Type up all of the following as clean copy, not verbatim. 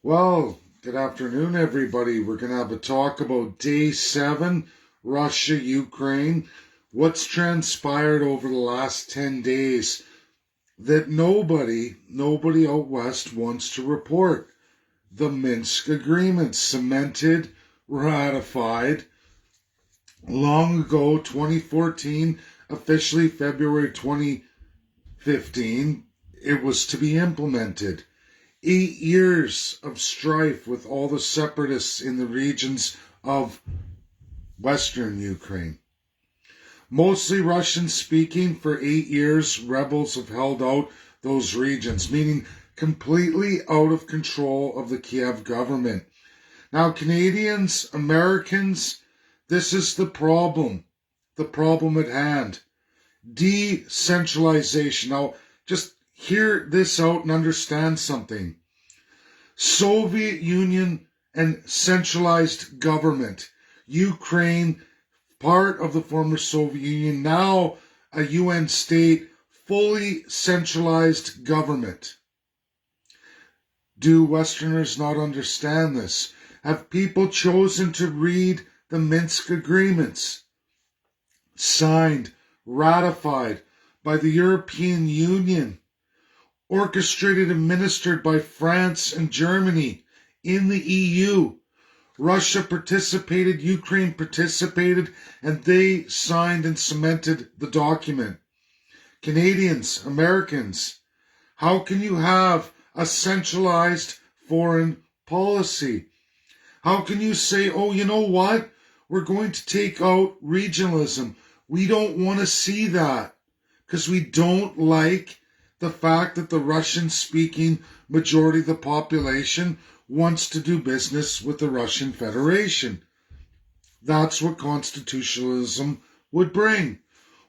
Well, good afternoon, everybody. We're going to have a talk about day 7, Russia, Ukraine. What's transpired over the last 10 days that nobody out west wants to report. The Minsk agreement, cemented, ratified long ago, 2014, officially February 2015, it was to be implemented. 8 years of strife with all the separatists in the regions of Western Ukraine. Mostly Russian speaking for 8 years, rebels have held out those regions, meaning completely out of control of the Kiev government. Now, Canadians, Americans, this is the problem at hand. Decentralization. Now, just hear this out and understand something. Soviet Union and centralized government. Ukraine, part of the former Soviet Union, now a UN state, fully centralized government. Do Westerners not understand this? Have people chosen to read the Minsk agreements? Signed, ratified by the European Union, orchestrated and administered by France and Germany in the EU. Russia participated, Ukraine participated, and they signed and cemented the document. Canadians, Americans, how can you have a centralized foreign policy? How can you say, oh, you know what? We're going to take out regionalism. We don't want to see that because we don't like the fact that the Russian-speaking majority of the population wants to do business with the Russian Federation. That's what constitutionalism would bring.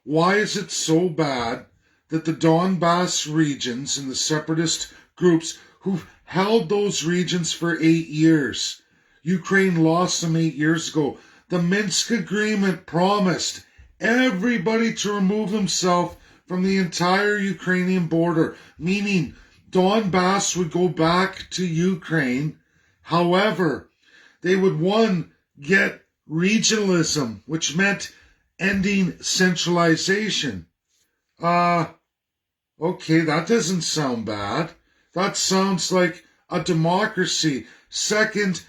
Why is it so bad that the Donbass regions and the separatist groups who've held those regions for 8 years, Ukraine lost them 8 years ago, the Minsk agreement promised everybody to remove themselves from the entire Ukrainian border, meaning Donbass would go back to Ukraine. However, they would, one, get regionalism, which meant ending centralization. Okay, that doesn't sound bad. That sounds like a democracy. Second,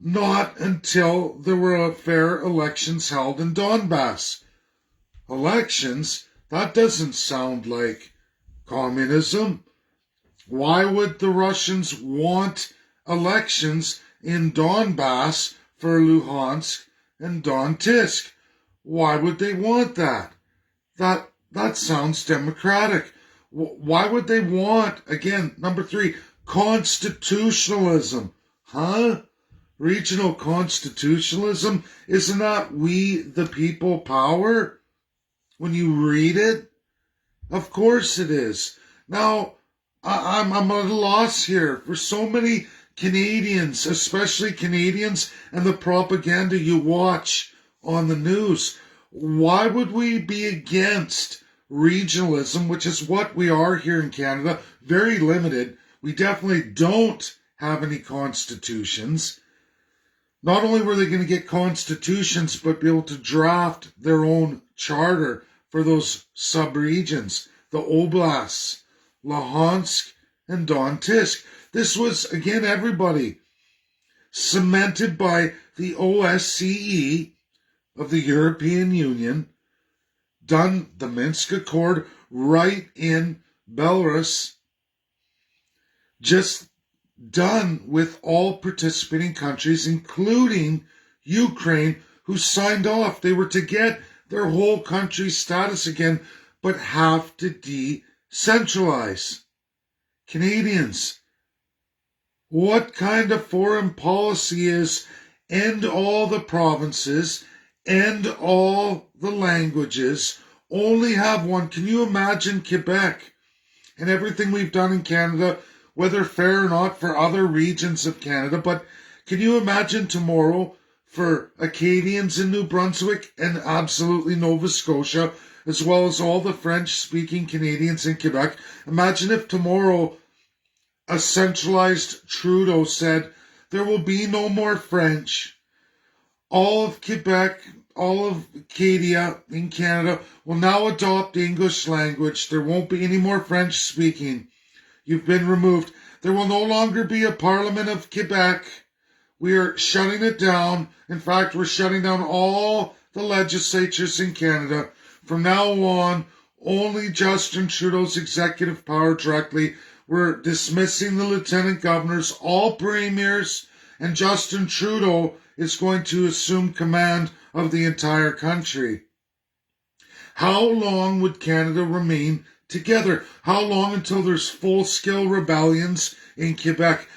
not until there were fair elections held in Donbass. Elections? That doesn't sound like communism. Why would the Russians want elections in Donbass for Luhansk and Donetsk? Why would they want that? That sounds democratic. Why would they want, again, number 3, constitutionalism? Huh? Regional constitutionalism? Isn't that we the people power? When you read it? Of course it is. Now, I'm at a loss here. For so many Canadians, especially Canadians and the propaganda you watch on the news, why would we be against regionalism, which is what we are here in Canada? Very limited. We definitely don't have any constitutions. Not only were they going to get constitutions, but be able to draft their own charter for those sub-regions, the oblasts, Luhansk and Donetsk. This was, again, everybody, cemented by the OSCE of the European Union, done the Minsk Accord right in Belarus, just done with all participating countries, including Ukraine, who signed off. They were to get their whole country's status again, but have to decentralize. Canadians, what kind of foreign policy is end all the provinces, end all the languages, only have one? Can you imagine Quebec and everything we've done in Canada, whether fair or not for other regions of Canada, but can you imagine tomorrow for Acadians in New Brunswick and absolutely Nova Scotia, as well as all the French-speaking Canadians in Quebec? Imagine if tomorrow a centralized Trudeau said there will be no more French. All of Quebec, all of Acadia in Canada will now adopt the English language. There won't be any more French speaking. You've been removed. There will no longer be a Parliament of Quebec. We are shutting it down. In fact, we're shutting down all the legislatures in Canada. From now on, only Justin Trudeau's executive power directly. We're dismissing the lieutenant governors, all premiers, and Justin Trudeau is going to assume command of the entire country. How long would Canada remain together? How long until there's full-scale rebellions in Quebec,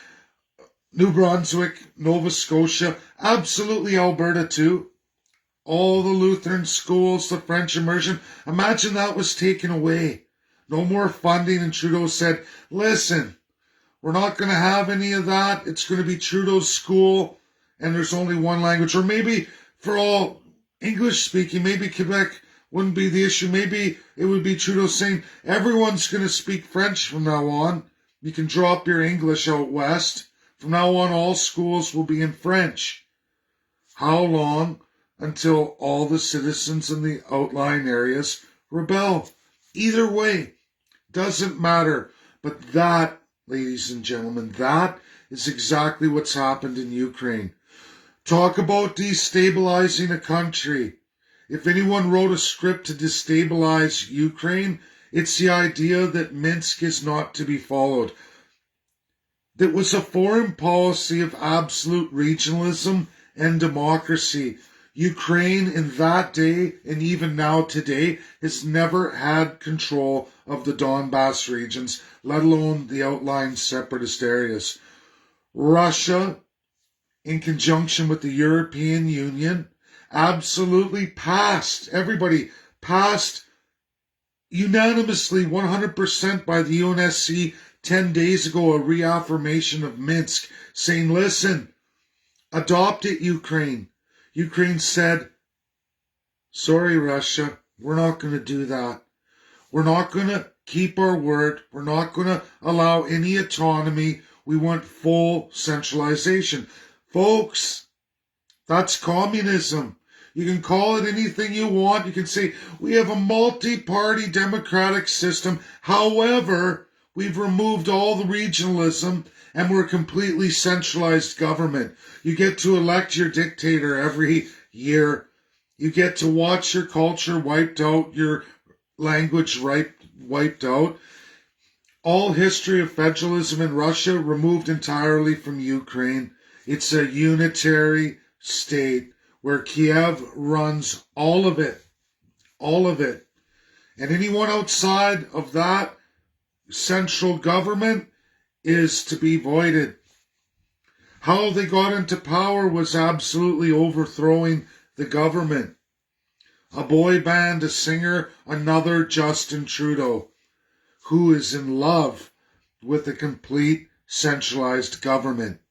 New Brunswick, Nova Scotia, absolutely Alberta too? All the Lutheran schools, the French immersion. Imagine that was taken away. No more funding, and Trudeau said, listen, we're not going to have any of that. It's going to be Trudeau's school, and there's only one language. Or maybe for all English speaking, maybe Quebec wouldn't be the issue. Maybe it would be Trudeau saying, everyone's going to speak French from now on. You can drop your English out west. From now on, all schools will be in French. How long until all the citizens in the outlying areas rebel? Either way, doesn't matter. But that, ladies and gentlemen, that is exactly what's happened in Ukraine. Talk about destabilizing a country. If anyone wrote a script to destabilize Ukraine, it's the idea that Minsk is not to be followed. That was a foreign policy of absolute regionalism and democracy. Ukraine in that day and even now today has never had control of the Donbass regions, let alone the outlying separatist areas. Russia, in conjunction with the European Union, absolutely everybody passed unanimously 100% by the UNSC 10 days ago, a reaffirmation of Minsk, saying, listen, adopt it, Ukraine. Ukraine said, sorry, Russia, we're not going to do that. We're not going to keep our word. We're not going to allow any autonomy. We want full centralization. Folks, that's communism. You can call it anything you want. You can say, we have a multi-party democratic system. However, we've removed all the regionalism and we're a completely centralized government. You get to elect your dictator every year. You get to watch your culture wiped out, your language wiped out. All history of federalism in Russia removed entirely from Ukraine. It's a unitary state where Kiev runs all of it. All of it. And anyone outside of that central government is to be voided. How they got into power was absolutely overthrowing the government. A boy band, a singer, another Justin Trudeau, who is in love with a complete centralized government.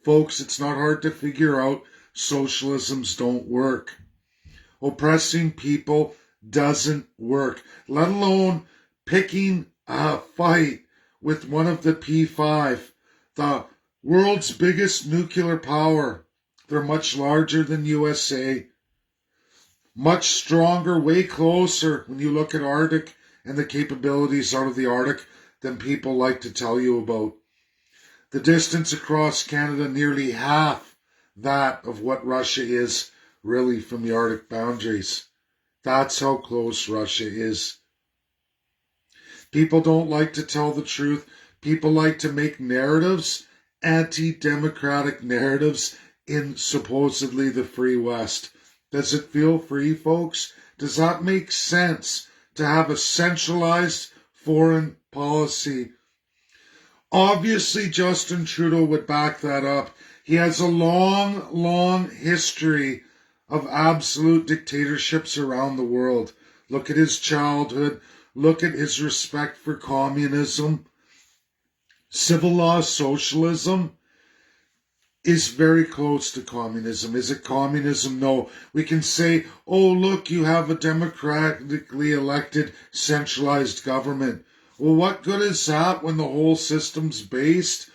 Folks, it's not hard to figure out. Socialisms don't work. Oppressing people doesn't work, let alone picking a fight with one of the P5, the world's biggest nuclear power. They're much larger than USA, much stronger, way closer when you look at Arctic and the capabilities out of the Arctic than people like to tell you about. The distance across Canada, nearly half that of what Russia is really from the Arctic boundaries. That's how close Russia is. People don't like to tell the truth. People like to make narratives, anti-democratic narratives in supposedly the free West. Does it feel free, folks? Does that make sense to have a centralized foreign policy? Obviously, Justin Trudeau would back that up. He has a long, long history of absolute dictatorships around the world. Look at his childhood. Look at his respect for communism. Civil law socialism is very close to communism. Is it communism? No. We can say, oh, look, you have a democratically elected centralized government. Well, what good is that when the whole system's based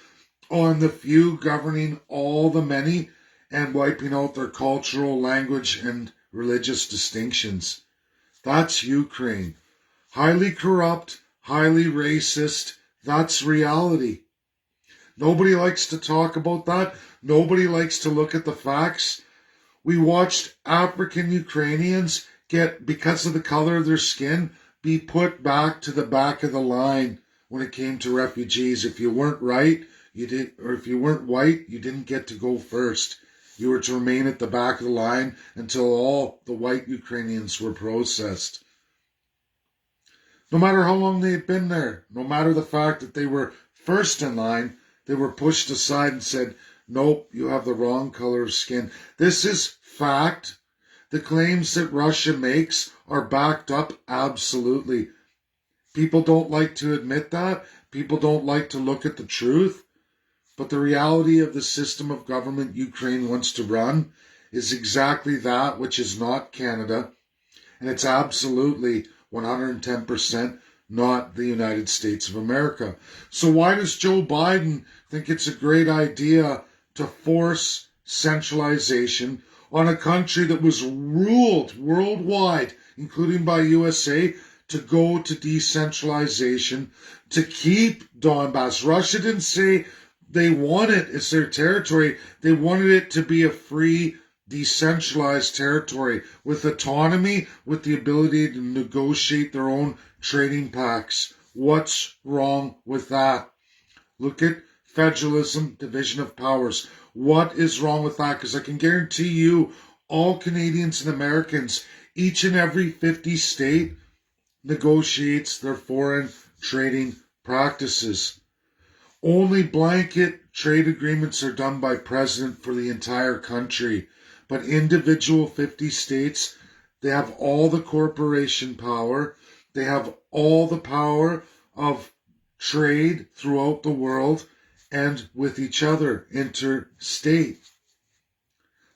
on the few governing all the many and wiping out their cultural, language, and religious distinctions? That's Ukraine. Highly corrupt, highly racist. That's reality. Nobody likes to talk about that. Nobody likes to look at the facts. We watched African Ukrainians get, because of the color of their skin, be put back to the back of the line when it came to refugees. If you weren't right, you did, or if you weren't white, you didn't get to go first. You were to remain at the back of the line until all the white Ukrainians were processed. No matter how long they had been there, no matter the fact that they were first in line, they were pushed aside and said, nope, you have the wrong color of skin. This is fact. The claims that Russia makes are backed up absolutely. People don't like to admit that. People don't like to look at the truth. But the reality of the system of government Ukraine wants to run is exactly that which is not Canada. And it's absolutely 110% not the United States of America. So why does Joe Biden think it's a great idea to force centralization on a country that was ruled worldwide, including by USA, to go to decentralization, to keep Donbass? Russia didn't say they want it as their territory. They wanted it to be a free, decentralized territory with autonomy, with the ability to negotiate their own trading pacts. What's wrong with that? Look at federalism, division of powers. What is wrong with that? Because I can guarantee you, all Canadians and Americans, each and every 50 state negotiates their foreign trading practices. Only blanket trade agreements are done by president for the entire country. But individual 50 states, they have all the corporation power. They have all the power of trade throughout the world and with each other, interstate.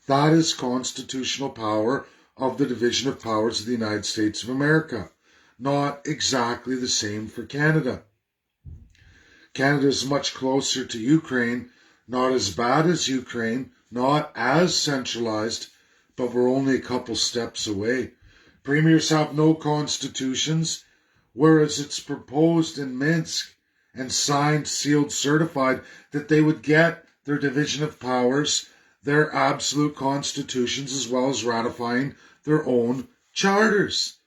That is constitutional power of the division of powers of the United States of America. Not exactly the same for Canada. Canada is much closer to Ukraine, not as bad as Ukraine, not as centralized, but we're only a couple steps away. Premiers have no constitutions, whereas it's proposed in Minsk and signed, sealed, certified that they would get their division of powers, their absolute constitutions, as well as ratifying their own charters.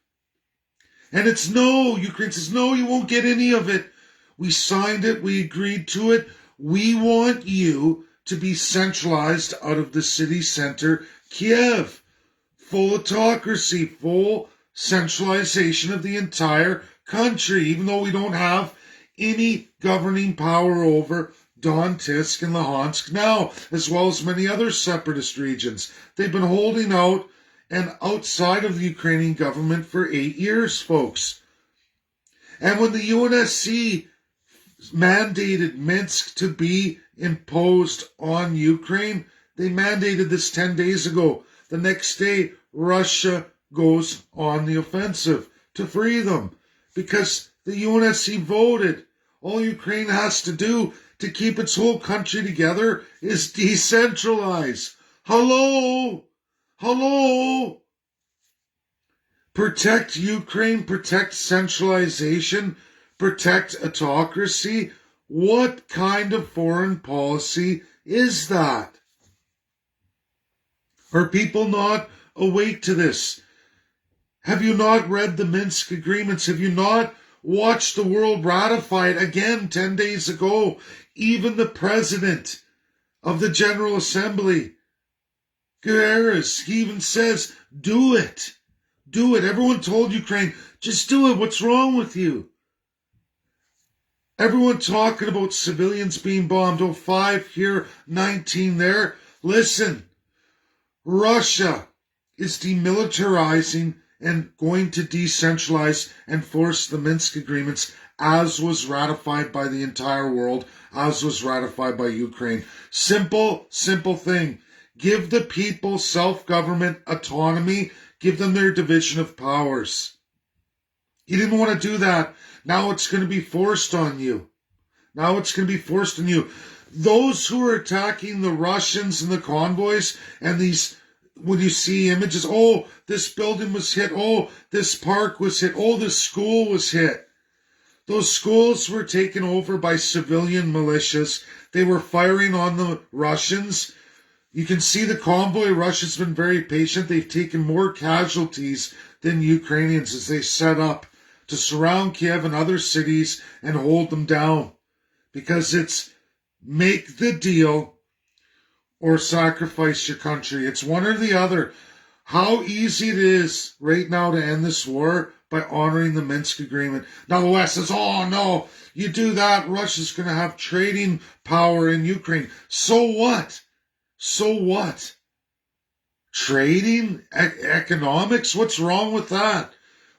And it's no, Ukraine says, no, you won't get any of it. We signed it, we agreed to it. We want you to be centralized out of the city center, Kiev. Full autocracy, full centralization of the entire country, even though we don't have any governing power over Donetsk and Luhansk now, as well as many other separatist regions. They've been holding out and outside of the Ukrainian government for 8 years, folks. And when the UNSC mandated Minsk to be imposed on Ukraine, they mandated this 10 days ago. The next day, Russia goes on the offensive to free them because the UNSC voted. All Ukraine has to do to keep its whole country together is decentralize. Hello? Hello? Protect Ukraine, protect centralization, protect autocracy. What kind of foreign policy is that? Are people not awake to this? Have you not read the Minsk agreements? Have you not watched the world ratify it again 10 days ago? Even the president of the General Assembly, Guterres, he even says, do it. Do it. Everyone told Ukraine, just do it. What's wrong with you? Everyone talking about civilians being bombed. Oh, 5 here, 19 there. Listen, Russia is demilitarizing and going to decentralize and force the Minsk agreements, as was ratified by the entire world, as was ratified by Ukraine. Simple thing. Give the people self-government autonomy. Give them their division of powers. You didn't want to do that. Now it's going to be forced on you. Now it's going to be forced on you. Those who are attacking the Russians and the convoys and these, when you see images, oh, this building was hit, oh, this park was hit, oh, this school was hit. Those schools were taken over by civilian militias. They were firing on the Russians. You can see the convoy. Russia's been very patient. They've taken more casualties than Ukrainians as they set up to surround Kiev and other cities and hold them down. Because it's make the deal or sacrifice your country. It's one or the other. How easy it is right now to end this war by honoring the Minsk agreement. Now the West says, oh no, you do that, Russia's going to have trading power in Ukraine. So what? So what? Trading? Economics? What's wrong with that?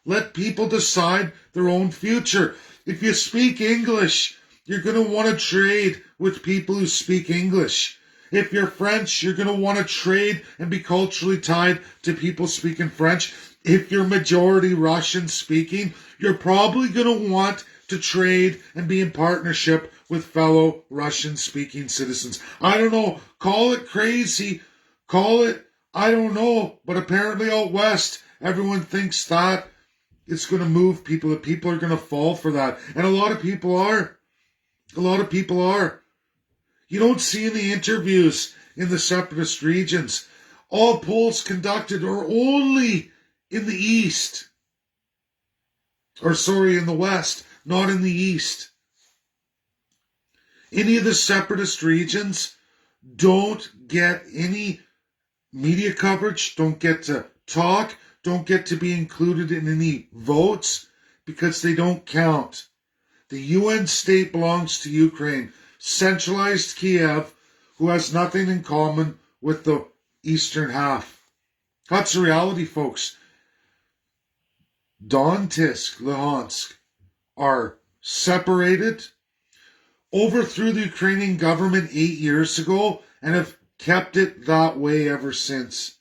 Let people decide their own future. If you speak English, you're going to want to trade with people who speak English. If you're French, you're going to want to trade and be culturally tied to people speaking French. If you're majority Russian speaking, you're probably going to want to trade and be in partnership with fellow Russian speaking citizens. I don't know. Call it crazy. Call it, I don't know. But apparently out west, everyone thinks that it's going to move people, that people are going to fall for that. And a lot of people are. A lot of people are. You don't see in the interviews in the separatist regions. All polls conducted are only in the east. Or sorry, in the west, not in the east. Any of the separatist regions don't get any media coverage, don't get to talk, don't get to be included in any votes because they don't count. The UN state belongs to Ukraine. Centralized Kiev, who has nothing in common with the eastern half. That's the reality, folks. Donetsk, Luhansk are separated, overthrew the Ukrainian government 8 years ago, and have kept it that way ever since.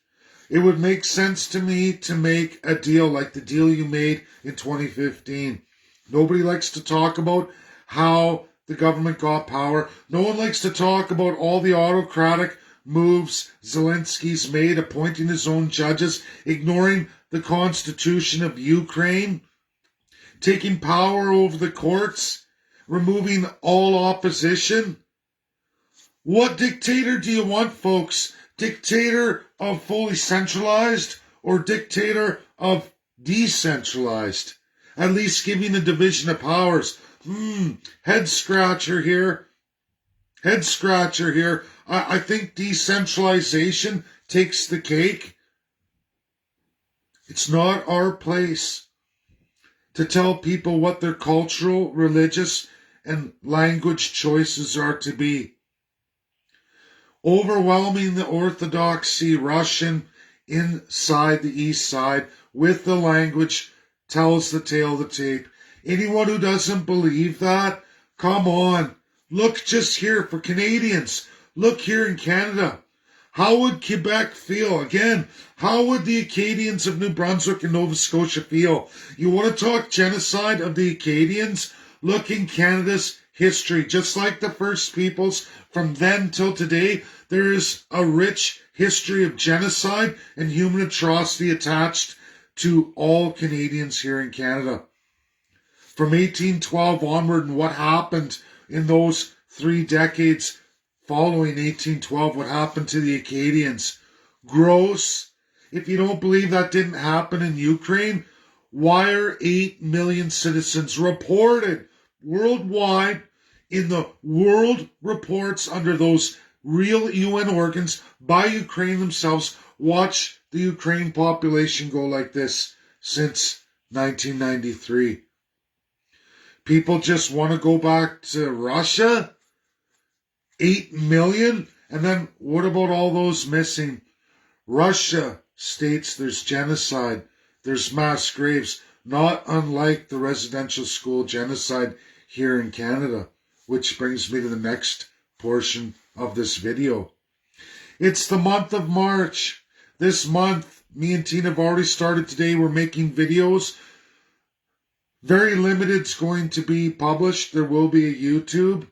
It would make sense to me to make a deal like the deal you made in 2015. Nobody likes to talk about how the government got power. No one likes to talk about all the autocratic moves Zelensky's made, appointing his own judges, ignoring the constitution of Ukraine, taking power over the courts, removing all opposition. What dictator do you want, folks? Dictator of fully centralized or dictator of decentralized? At least giving a division of powers. Head scratcher here. Head scratcher here. I think decentralization takes the cake. It's not our place to tell people what their cultural, religious, and language choices are to be. Overwhelming the Orthodoxy Russian inside the East Side with the language tells the tale of the tape. Anyone who doesn't believe that, come on. Look just here for Canadians. Look here in Canada. How would Quebec feel? Again, how would the Acadians of New Brunswick and Nova Scotia feel? You want to talk genocide of the Acadians? Look in Canada's history. Just like the First Peoples, from then till today, there is a rich history of genocide and human atrocity attached to all Canadians here in Canada. From 1812 onward, and what happened in those 3 decades following 1812, what happened to the Acadians. Gross. If you don't believe that didn't happen in Ukraine, why are 8 million citizens reported worldwide in the world reports under those real UN organs by Ukraine themselves? Watch the Ukraine population go like this since 1993. People just want to go back to Russia? 8 million? And then what about all those missing? Russia states there's genocide, there's mass graves, not unlike the residential school genocide here in Canada, which brings me to the next portion of this video. It's the month of March. This month, me and Tina have already started today. We're making videos Very limited's going to be published. There will be a YouTube,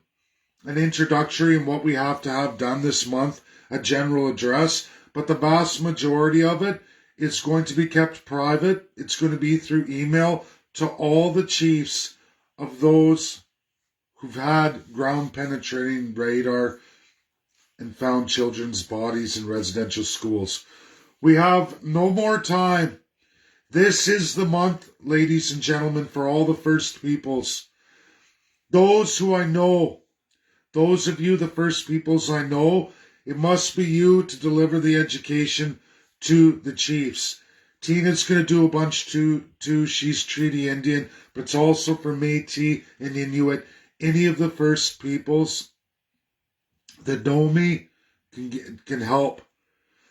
an introductory and what we have to have done this month, a general address, but the vast majority of it is going to be kept private. It's going to be through email to all the chiefs of those who've had ground penetrating radar and found children's bodies in residential schools. We have no more time. This is the month, ladies and gentlemen, for all the First Peoples. Those who I know, those of you, the First Peoples I know, it must be you to deliver the education to the chiefs. Tina's going to do a bunch too. She's Treaty Indian, but it's also for Métis and Inuit. Any of the First Peoples that know me can help.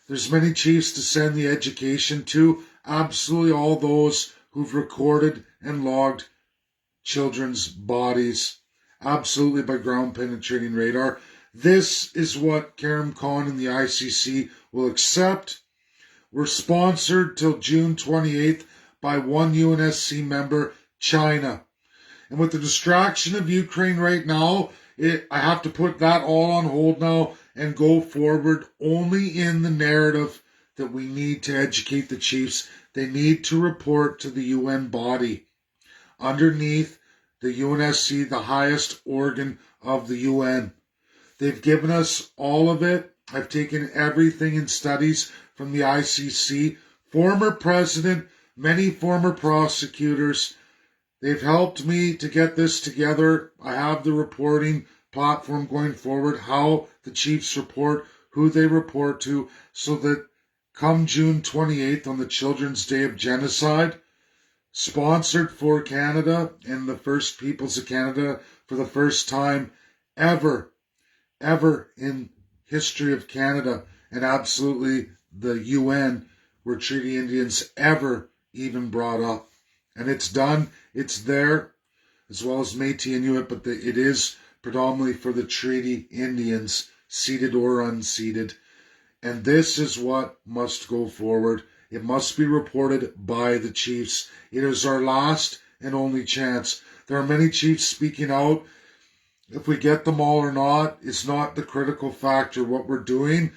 There's many chiefs to send the education to. Absolutely all those who've recorded and logged children's bodies. Absolutely by ground penetrating radar. This is what Karim Khan and the ICC will accept. We're sponsored till June 28th by one UNSC member, China. And with the distraction of Ukraine right now, I have to put that all on hold now and go forward only in the narrative that we need to educate the chiefs. They need to report to the UN body. Underneath the UNSC, the highest organ of the UN. They've given us all of it. I've taken everything in studies from the ICC. Former president, many former prosecutors. They've helped me to get this together. I have the reporting platform going forward, how the chiefs report, who they report to, so that come June 28th on the Children's Day of Genocide, sponsored for Canada and the First Peoples of Canada for the first time ever in history of Canada, and absolutely the UN were Treaty Indians ever even brought up. And it's done, it's there, as well as Métis Inuit, but it is predominantly for the Treaty Indians, ceded or unceded. And this is what must go forward. It must be reported by the chiefs. It is our last and only chance. There are many chiefs speaking out. If we get them all or not, it's not the critical factor. What we're doing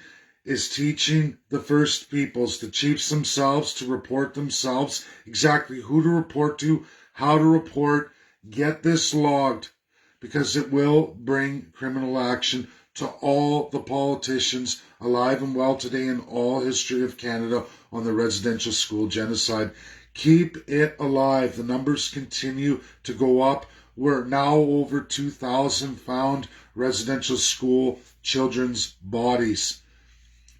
is teaching the First Peoples, the chiefs themselves, to report themselves, exactly who to report to, how to report. Get this logged, because it will bring criminal action to all the politicians alive and well today in all history of Canada on the residential school genocide. Keep it alive. The numbers continue to go up. We're now over 2,000 found residential school children's bodies.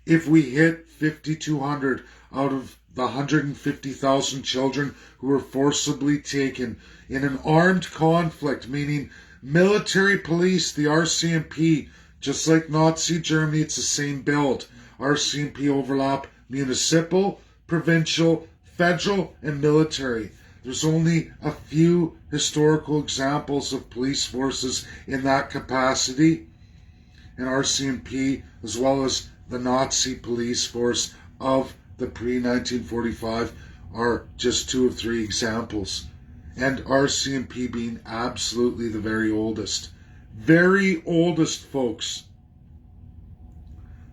If we hit 5,200 out of the 150,000 children who were forcibly taken in an armed conflict, meaning military police, the RCMP, just like Nazi Germany, it's the same build. RCMP overlap municipal, provincial, federal, and military. There's only a few historical examples of police forces in that capacity, and RCMP, as well as the Nazi police force of the pre-1945, are just two of three examples. And RCMP being absolutely the very oldest. Very oldest, folks.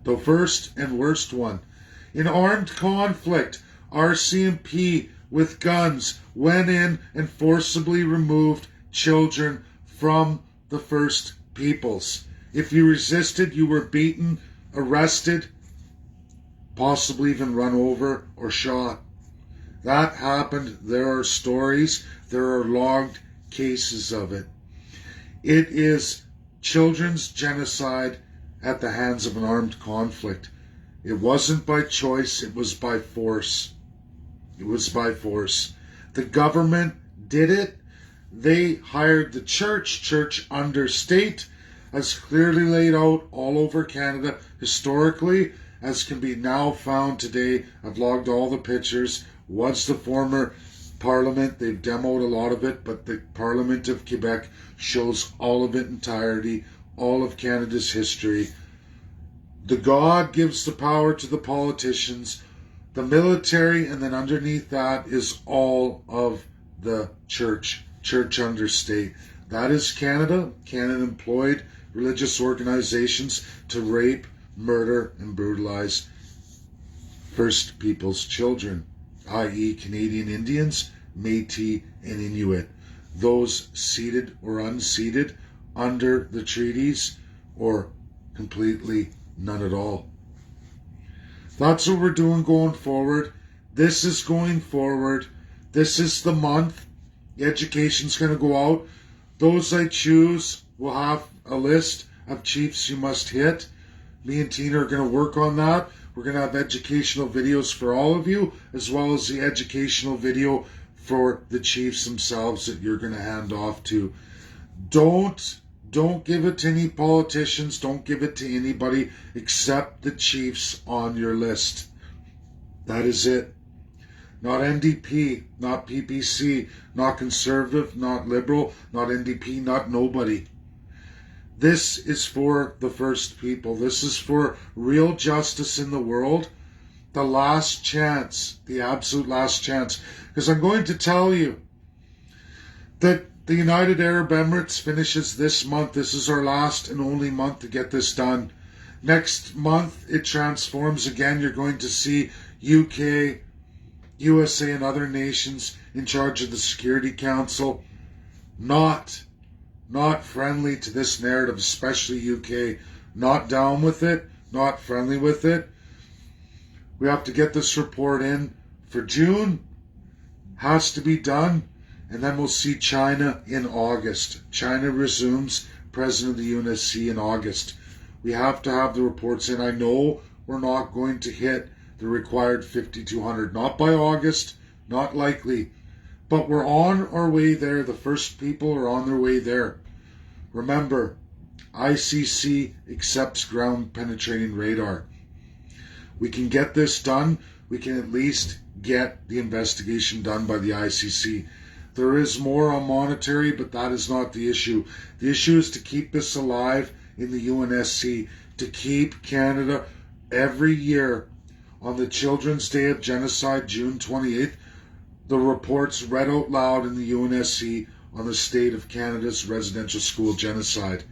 The first and worst one. In armed conflict, RCMP with guns went in and forcibly removed children from the First Peoples. If you resisted, you were beaten, arrested, possibly even run over or shot. That happened. There are stories. There are logged cases of it. It is children's genocide at the hands of an armed conflict. It wasn't by choice. It was by force. It was by force. The government did it. They hired the church under state, as clearly laid out all over Canada historically, as can be now found today. I've logged all the pictures. Was the former Parliament. They've demoed a lot of it, but the Parliament of Quebec shows all of it entirety, all of Canada's history. The God gives the power to the politicians, the military, and then underneath that is all of the church. Church under state. That is Canada. Canada employed religious organizations to rape, murder, and brutalize First Peoples children, i.e. Canadian Indians, Métis, and Inuit. Those seated or unseated under the treaties, or completely none at all. That's what we're doing going forward. This is going forward. This is the month. Education's going to go out. Those I choose will have a list of chiefs you must hit. Me and Tina are going to work on that. We're going to have educational videos for all of you, as well as the educational video for the chiefs themselves that you're going to hand off to. Don't give it to any politicians. Don't give it to anybody except the chiefs on your list. That is it. Not NDP, not PPC, not Conservative, not Liberal, not NDP, not nobody. This is for the First People. This is for real justice in the world. The last chance, the absolute last chance. Because I'm going to tell you that the United Arab Emirates finishes this month. This is our last and only month to get this done. Next month, it transforms again. You're going to see UK, USA, and other nations in charge of the Security Council. Not friendly to this narrative, especially UK. Not down with it. Not friendly with it. We have to get this report in for June. Has to be done. And then we'll see China in August. China resumes president of the UNSC in August. We have to have the reports in. I know we're not going to hit the required 5,200. Not by August. Not likely. But we're on our way there. The First People are on their way there. Remember, ICC accepts ground penetrating radar. We can get this done. We can at least get the investigation done by the ICC. There is more on monetary, but that is not the issue. The issue is to keep this alive in the UNSC, to keep Canada every year on the Children's Day of Genocide, June 28th, the reports read out loud in the UNSC on the state of Canada's residential school genocide.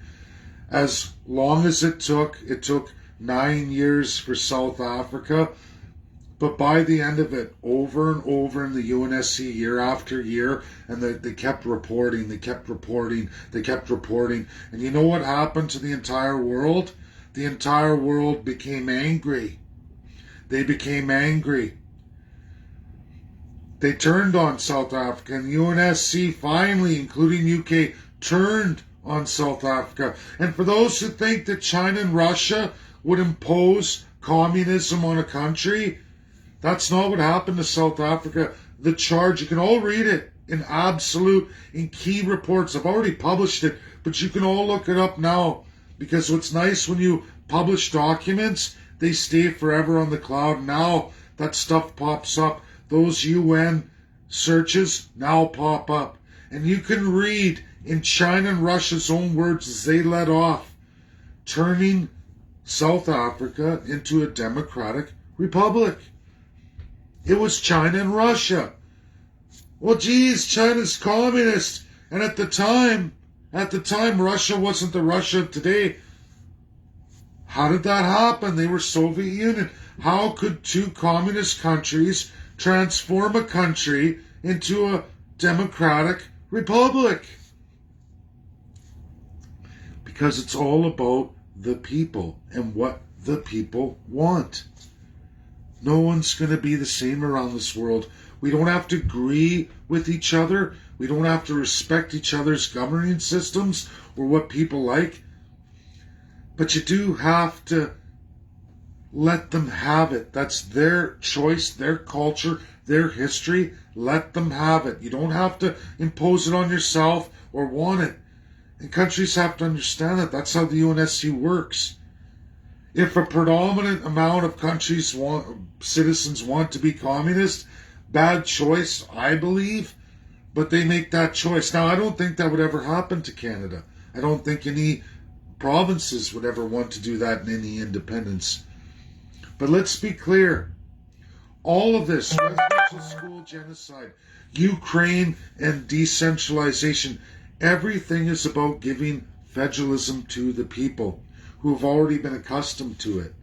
As long as it took 9 years for South Africa, but by the end of it, over and over in the UNSC, year after year, and they kept reporting, they kept reporting. And you know what happened to the entire world? The entire world became angry. They became angry. They turned on South Africa, and the UNSC finally, including UK, turned on South Africa. And for those who think that China and Russia would impose communism on a country, that's not what happened to South Africa. The charge, you can all read it in key reports. I've already published it, but you can all look it up now. Because what's nice when you publish documents, they stay forever on the cloud. Now that stuff pops up. Those UN searches now pop up. And you can read in China and Russia's own words as they let off, turning South Africa into a democratic republic. It was China and Russia. Well, geez, China's communist. And at the time, Russia wasn't the Russia of today. How did that happen? They were Soviet Union. How could two communist countries transform a country into a democratic republic? Because it's all about the people and what the people want. No one's going to be the same around this world. We don't have to agree with each other. We don't have to respect each other's governing systems or what people like. But you do have to let them have it. That's their choice, their culture, their history. Let them have it. You don't have to impose it on yourself or want it. And countries have to understand that. That's how the UNSC works. If a predominant amount of citizens want to be communist, bad choice, I believe, but they make that choice. Now, I don't think that would ever happen to Canada. I don't think any provinces would ever want to do that in any independence. But let's be clear. All of this, residential school genocide, Ukraine and decentralization, everything is about giving federalism to the people who have already been accustomed to it.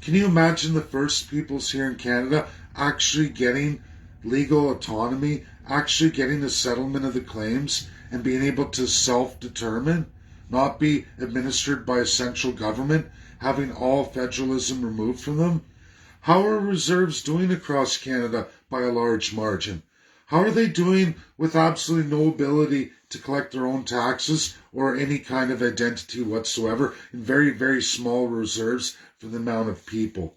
Can you imagine the First Peoples here in Canada actually getting legal autonomy, actually getting a settlement of the claims, and being able to self-determine, not be administered by a central government, having all federalism removed from them? How are reserves doing across Canada by a large margin? How are they doing with absolutely no ability to collect their own taxes or any kind of identity whatsoever, in very, very small reserves for the amount of people?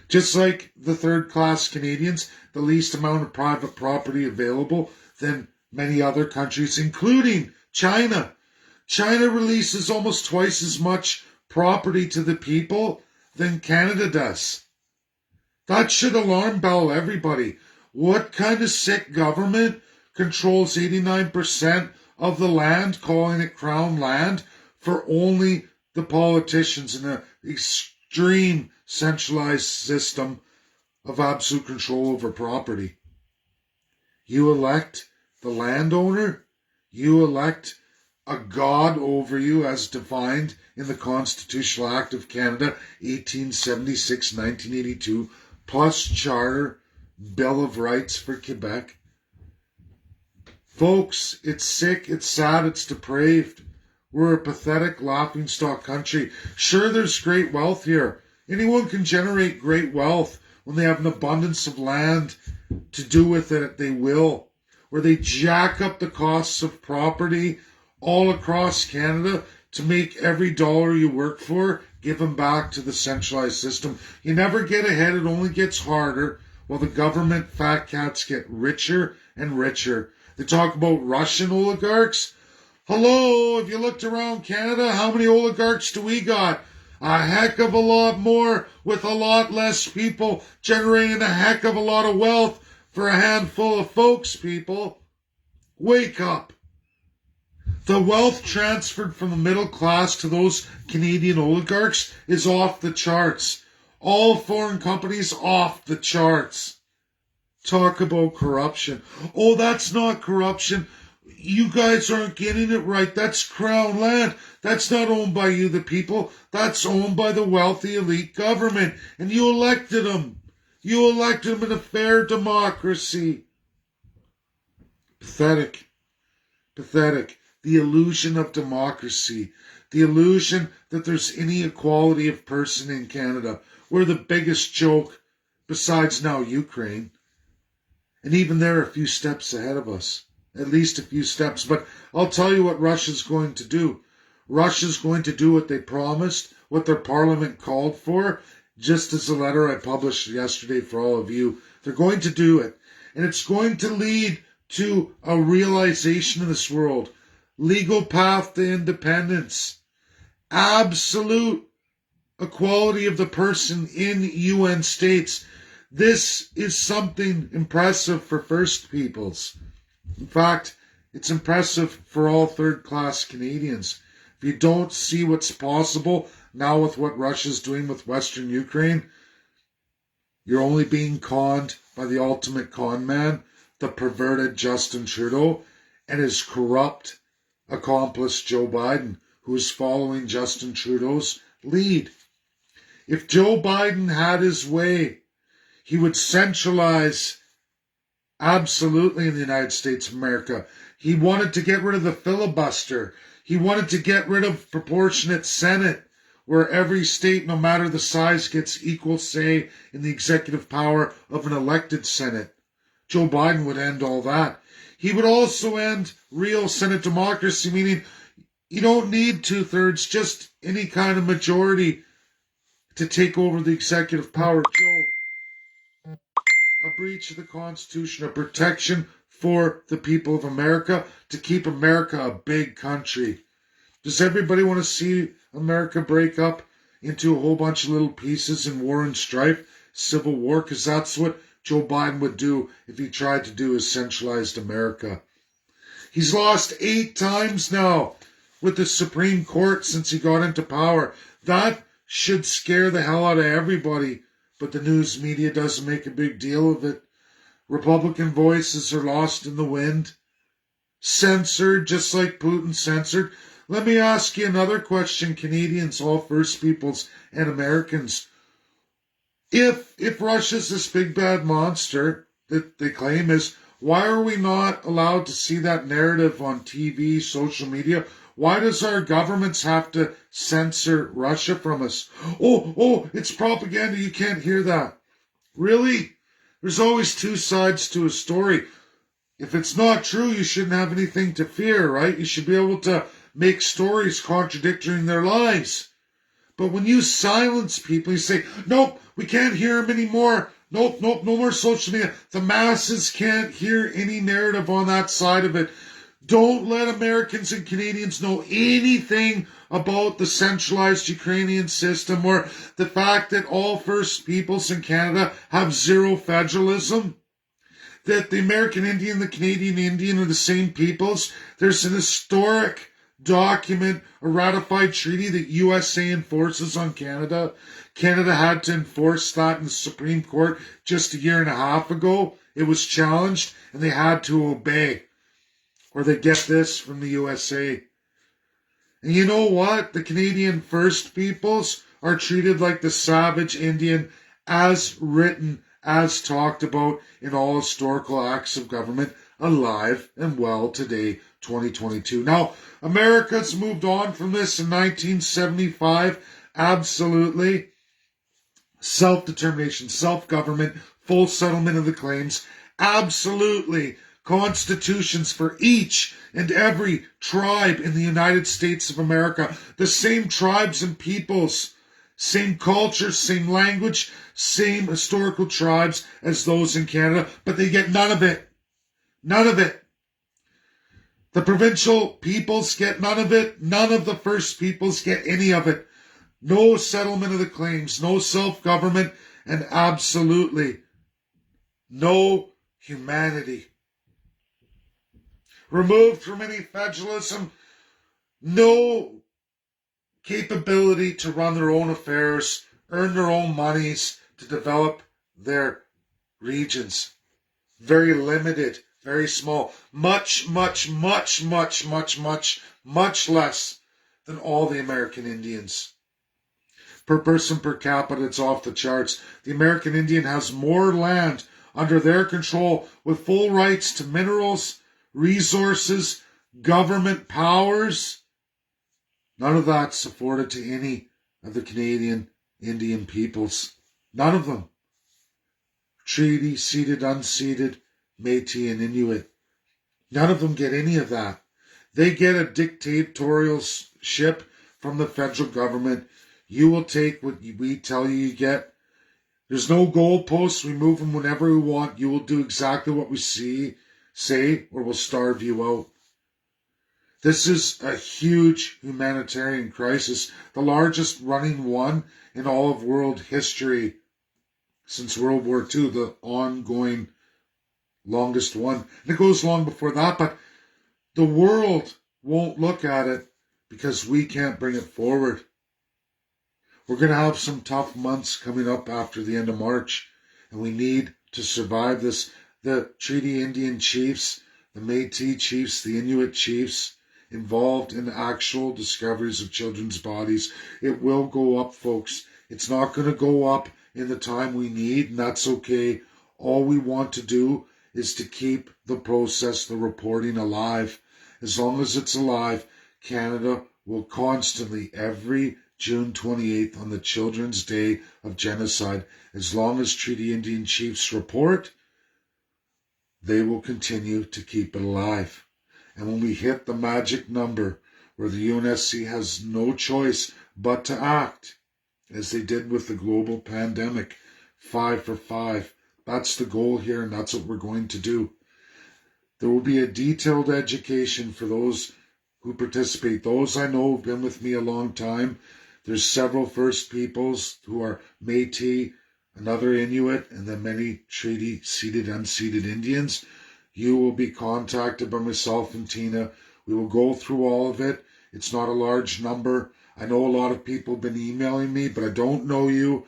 Just like the third-class Canadians, the least amount of private property available than many other countries, including China. China releases almost twice as much property to the people than Canada does. That should alarm bell everybody. What kind of sick government controls 89% of the land, calling it crown land, for only the politicians in an extreme centralized system of absolute control over property? You elect the landowner, you elect a god over you as defined in the Constitutional Act of Canada, 1876, 1982, plus Charter, Bill of Rights for Quebec. Folks, it's sick, it's sad, it's depraved. We're a pathetic laughingstock country. Sure, there's great wealth here. Anyone can generate great wealth when they have an abundance of land to do with it, they will. Where they jack up the costs of property all across Canada to make every dollar you work for give them back to the centralized system. You never get ahead, it only gets harder, while the government fat cats get richer and richer. They talk about Russian oligarchs. Hello, if you looked around Canada, how many oligarchs do we got? A heck of a lot more, with a lot less people, generating a heck of a lot of wealth for a handful of folks, people. Wake up. The wealth transferred from the middle class to those Canadian oligarchs is off the charts. All foreign companies off the charts. Talk about corruption. Oh, that's not corruption. You guys aren't getting it right. That's crown land. That's not owned by you, the people. That's owned by the wealthy elite government. And you elected them. You elected them in a fair democracy. Pathetic. Pathetic. The illusion of democracy. The illusion that there's any equality of person in Canada. We're the biggest joke, besides now Ukraine. And even they're a few steps ahead of us. At least a few steps. But I'll tell you what Russia's going to do. Russia's going to do what they promised, what their parliament called for, just as the letter I published yesterday for all of you. They're going to do it. And it's going to lead to a realization in this world. Legal path to independence. Absolute equality of the person in UN states. This is something impressive for First Peoples. In fact, it's impressive for all third-class Canadians. If you don't see what's possible now with what Russia's doing with Western Ukraine, you're only being conned by the ultimate con man, the perverted Justin Trudeau, and his corrupt accomplice Joe Biden, who is following Justin Trudeau's lead. If Joe Biden had his way, he would centralize absolutely in the United States of America. He wanted to get rid of the filibuster. He wanted to get rid of proportionate Senate, where every state, no matter the size, gets equal say in the executive power of an elected Senate. Joe Biden would end all that. He would also end real Senate democracy, meaning you don't need two-thirds, just any kind of majority to take over the executive power. Joe, a breach of the Constitution, a protection for the people of America to keep America a big country. Does everybody want to see America break up into a whole bunch of little pieces in war and strife, civil war? Because that's what Joe Biden would do if he tried to do a centralized America. He's lost 8 times now with the Supreme Court since he got into power. That should scare the hell out of everybody but the news media doesn't make a big deal of it. Republican voices are lost in the wind, censored just like Putin censored. Let me ask you another question, Canadians, all First Peoples and Americans. If Russia's this big bad monster that they claim is, why are we not allowed to see that narrative on TV, social media? Why does our governments have to censor Russia from us? Oh, it's propaganda. You can't hear that. Really? There's always two sides to a story. If it's not true, you shouldn't have anything to fear, right? You should be able to make stories contradicting their lies. But when you silence people, you say, nope, we can't hear them anymore. Nope, no more social media. The masses can't hear any narrative on that side of it. Don't let Americans and Canadians know anything about the centralized Ukrainian system or the fact that all First Peoples in Canada have zero federalism. That the American Indian and the Canadian Indian are the same peoples. There's an historic document, a ratified treaty that USA enforces on Canada. Canada had to enforce that in the Supreme Court just a year and a half ago. It was challenged and they had to obey. Or they get this from the USA. And you know what? The Canadian First Peoples are treated like the savage Indian as written, as talked about in all historical acts of government, alive and well today, 2022. Now, America's moved on from this in 1975. Absolutely. Self-determination, self-government, full settlement of the claims. Absolutely. Constitutions for each and every tribe in the United States of America. The same tribes and peoples, same culture, same language, same historical tribes as those in Canada, but they get none of it. None of it. The provincial peoples get none of it. None of the First Peoples get any of it. No settlement of the claims, no self-government, and absolutely no humanity. Removed from any federalism, no capability to run their own affairs, earn their own monies, to develop their regions. Very limited, very small, much less than all the American Indians. Per person per capita, it's off the charts. The American Indian has more land under their control with full rights to minerals, resources, government powers. None of that's afforded to any of the Canadian Indian peoples. None of them. Treaty, ceded, unceded, Métis and Inuit. None of them get any of that. They get a dictatorialship from the federal government. You will take what we tell you get. There's no goalposts. We move them whenever we want. You will do exactly what we say, or we'll starve you out. This is a huge humanitarian crisis, the largest running one in all of world history since World War II, the ongoing longest one. And it goes long before that, but the world won't look at it because we can't bring it forward. We're going to have some tough months coming up after the end of March, and we need to survive this. The Treaty Indian chiefs, the Métis chiefs, the Inuit chiefs involved in actual discoveries of children's bodies. It will go up, folks. It's not going to go up in the time we need, and that's okay. All we want to do is to keep the process, the reporting alive. As long as it's alive, Canada will constantly, every June 28th on the Children's Day of Genocide, as long as Treaty Indian chiefs report, they will continue to keep it alive. And when we hit the magic number where the UNSC has no choice but to act, as they did with the global pandemic, 5 for 5, that's the goal here, and that's what we're going to do. There will be a detailed education for those who participate. Those I know have been with me a long time. There's several First Peoples who are Métis, another Inuit, and then many treaty ceded, unceded Indians. You will be contacted by myself and Tina. We will go through all of it. It's not a large number. I know a lot of people have been emailing me, but I don't know you.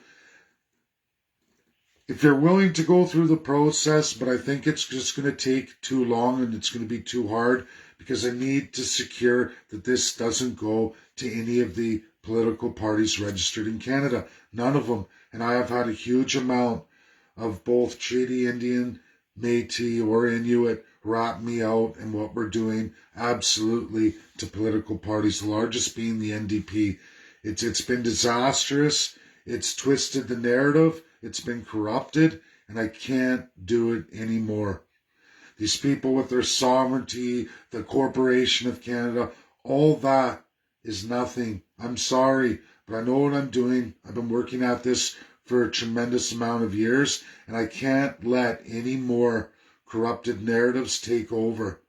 If you're willing to go through the process, but I think it's just going to take too long and it's going to be too hard, because I need to secure that this doesn't go to any of the political parties registered in Canada. None of them. And I have had a huge amount of both Treaty Indian, Métis, or Inuit rat me out in what we're doing absolutely to political parties, the largest being the NDP. It's been disastrous. It's twisted the narrative. It's been corrupted, and I can't do it anymore. These people with their sovereignty, the Corporation of Canada, all that is nothing. I'm sorry, but I know what I'm doing. I've been working at this for a tremendous amount of years, and I can't let any more corrupted narratives take over.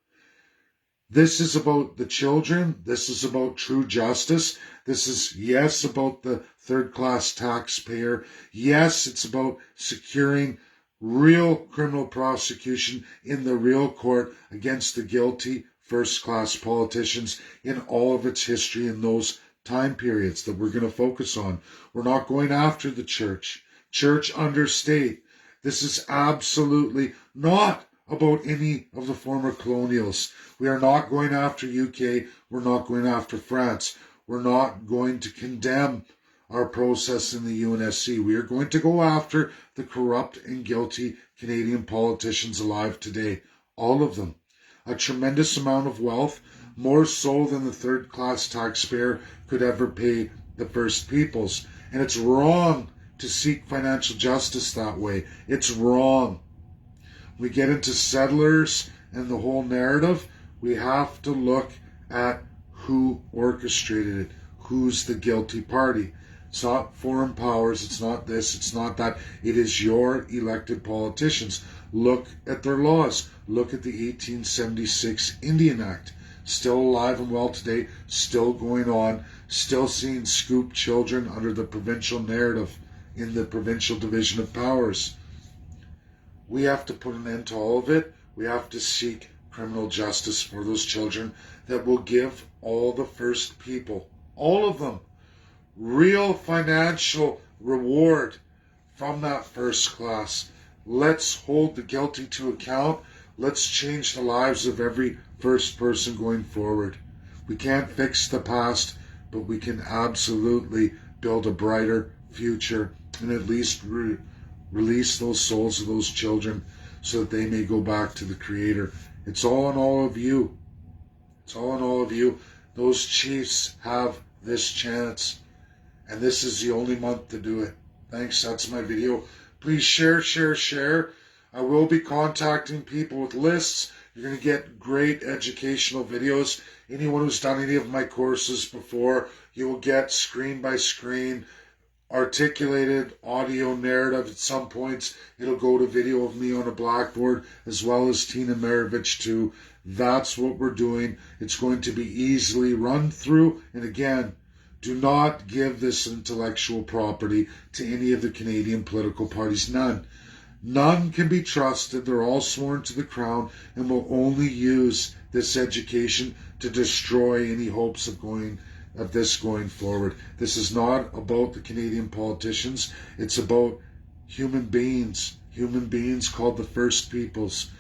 This is about the children. This is about true justice. This is, yes, about the third-class taxpayer. Yes, it's about securing real criminal prosecution in the real court against the guilty first-class politicians in all of its history in those time periods that we're going to focus on. We're not going after the church. Church under state. This is absolutely not about any of the former colonials. We are not going after UK. We're not going after France. We're not going to condemn our process in the UNSC. We are going to go after the corrupt and guilty Canadian politicians alive today. All of them. A tremendous amount of wealth, more so than the third-class taxpayer could ever pay the First Peoples. And it's wrong to seek financial justice that way. It's wrong. We get into settlers and the whole narrative. We have to look at who orchestrated it. Who's the guilty party? It's not foreign powers. It's not this. It's not that. It is your elected politicians. Look at their laws. Look at the 1876 Indian Act. Still alive and well today. Still going on. Still seeing scoop children under the provincial narrative in the provincial division of powers. We have to put an end to all of it. We have to seek criminal justice for those children that will give all the First People, all of them, real financial reward from that first class. Let's hold the guilty to account. Let's change the lives of every first person going forward. We can't fix the past, but we can absolutely build a brighter future and at least release those souls of those children so that they may go back to the Creator. It's all in all of you. It's all in all of you. Those chiefs have this chance. And this is the only month to do it. Thanks. That's my video. Please share, share, share. I will be contacting people with lists. You're going to get great educational videos. Anyone who's done any of my courses before, you will get screen by screen articulated audio narrative. At some points, it'll go to video of me on a blackboard, as well as Tina Maravich too. That's what we're doing. It's going to be easily run through. And again, do not give this intellectual property to any of the Canadian political parties. None. None can be trusted. They're all sworn to the crown and will only use this education to destroy any hopes of this going forward. This is not about the Canadian politicians. It's about human beings called the First Peoples.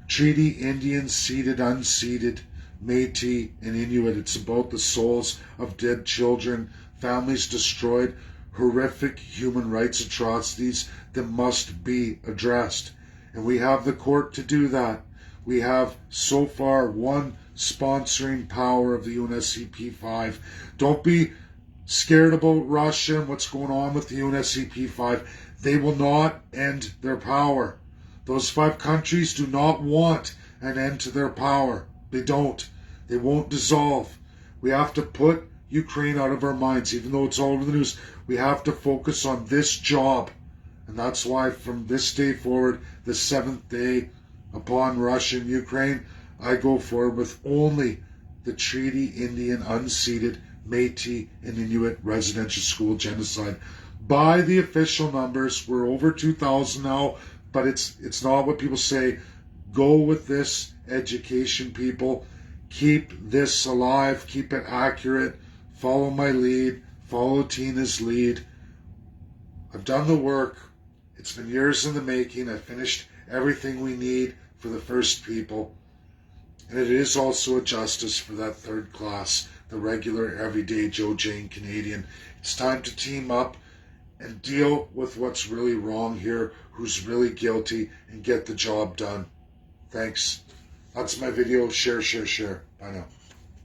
Treaty Indians, seated, unceded, Métis, and Inuit. It's about the souls of dead children, families destroyed, horrific human rights atrocities that must be addressed. And we have the court to do that. We have so far one sponsoring power of the UNSCP5. Don't be scared about Russia and what's going on with the UNSCP5. They will not end their power. Those 5 countries do not want an end to their power. They don't. They won't dissolve. We have to put Ukraine out of our minds, even though it's all over the news. We have to focus on this job. And that's why from this day forward, the 7th day upon Russia and Ukraine, I go forward with only the Treaty Indian unceded Métis and Inuit residential school genocide. By the official numbers, we're over 2,000 now, but it's not what people say. Go with this education, people. Keep this alive. Keep it accurate. Follow my lead. Follow Tina's lead. I've done the work. It's been years in the making. I finished everything we need for the first people. And it is also a justice for that third class, the regular, everyday Joe Jane Canadian. It's time to team up and deal with what's really wrong here, who's really guilty, and get the job done. Thanks. That's my video. Share, share, share. Bye now.